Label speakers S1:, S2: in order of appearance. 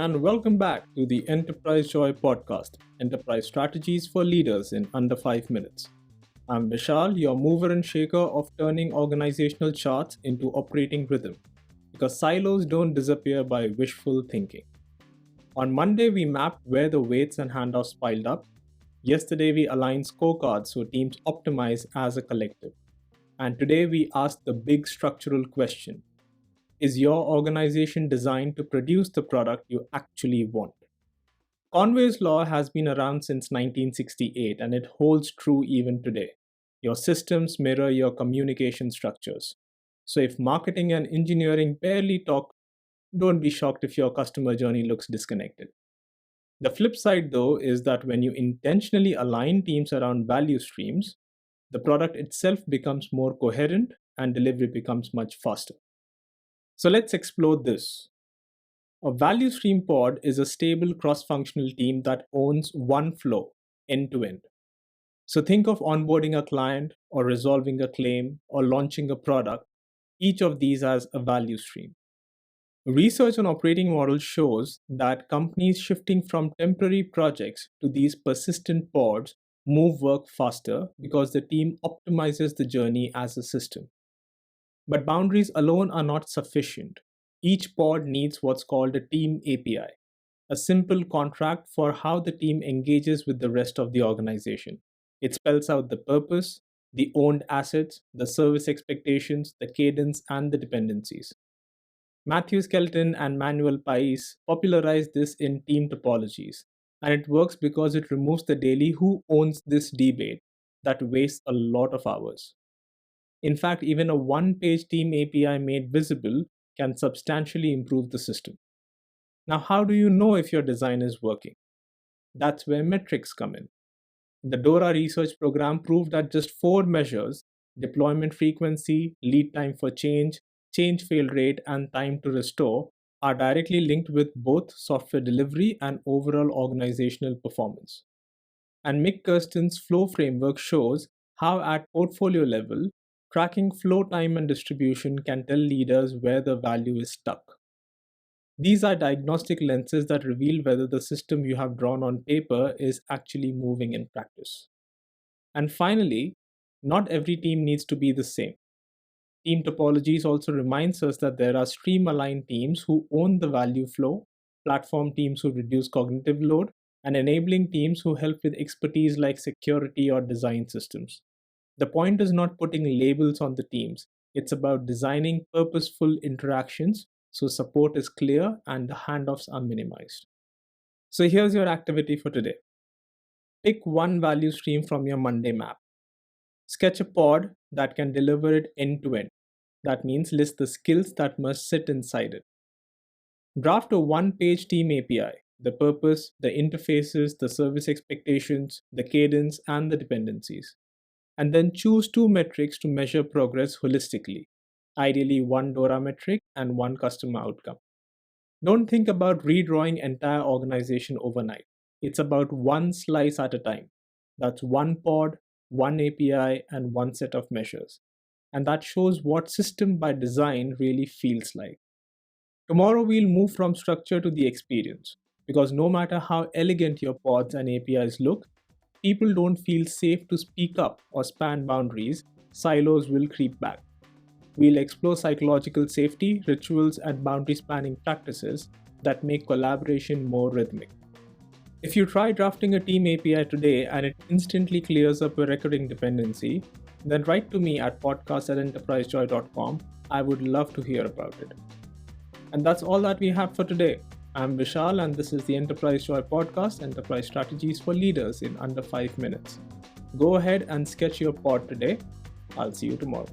S1: and welcome back to the Enterprise Joy podcast, Enterprise Strategies for Leaders in Under 5 Minutes. I'm Vishal, your mover and shaker of turning organizational charts into operating rhythm, because silos don't disappear by wishful thinking. On Monday, we mapped where the weights and handoffs piled up. Yesterday, we aligned scorecards so teams optimize as a collective. And today, we asked the big structural question: is your organization designed to produce the product you actually want? Conway's law has been around since 1968 and it holds true even today. Your systems mirror your communication structures. So if marketing and engineering barely talk, don't be shocked if your customer journey looks disconnected. The flip side, though, is that when you intentionally align teams around value streams, the product itself becomes more coherent and delivery becomes much faster. So let's explore this. A value stream pod is a stable cross-functional team that owns one flow, end to end. So think of onboarding a client or resolving a claim or launching a product, each of these as a value stream. Research on operating models shows that companies shifting from temporary projects to these persistent pods move work faster because the team optimizes the journey as a system. But boundaries alone are not sufficient. Each pod needs what's called a team API, a simple contract for how the team engages with the rest of the organization. It spells out the purpose, the owned assets, the service expectations, the cadence, and the dependencies. Matthew Skelton and Manuel Pais popularized this in team topologies, and it works because it removes the daily who owns this debate that wastes a lot of hours. In fact, even a one-page team API made visible can substantially improve the system. Now, how do you know if your design is working? That's where metrics come in. The DORA research program proved that just 4 measures, deployment frequency, lead time for change fail rate, and time to restore, are directly linked with both software delivery and overall organizational performance. And Mick Kirsten's flow framework shows how at portfolio level, tracking flow time and distribution can tell leaders where the value is stuck. These are diagnostic lenses that reveal whether the system you have drawn on paper is actually moving in practice. And finally, not every team needs to be the same. Team topologies also reminds us that there are stream-aligned teams who own the value flow, platform teams who reduce cognitive load, and enabling teams who help with expertise like security or design systems. The point is not putting labels on the teams. It's about designing purposeful interactions so support is clear and the handoffs are minimized. So here's your activity for today. Pick one value stream from your Monday map. Sketch a pod that can deliver it end to end. That means list the skills that must sit inside it. Draft a one-page team API, the purpose, the interfaces, the service expectations, the cadence, and the dependencies. And then choose 2 metrics to measure progress holistically, ideally 1 DORA metric and 1 customer outcome. Don't think about redrawing entire organization overnight. It's about one slice at a time. That's one pod, one API, and one set of measures. And that shows what system by design really feels like. Tomorrow we'll move from structure to the experience, because no matter how elegant your pods and APIs look, people don't feel safe to speak up or span boundaries, silos will creep back. We'll explore psychological safety, rituals, and boundary spanning practices that make collaboration more rhythmic. If you try drafting a team API today and it instantly clears up a recurring dependency, then write to me at podcast@enterprisejoy.com. I would love to hear about it. And that's all that we have for today. I'm Vishal, and this is the Enterprise Joy podcast, Enterprise Strategies for Leaders in Under 5 Minutes. Go ahead and sketch your pod today. I'll see you tomorrow.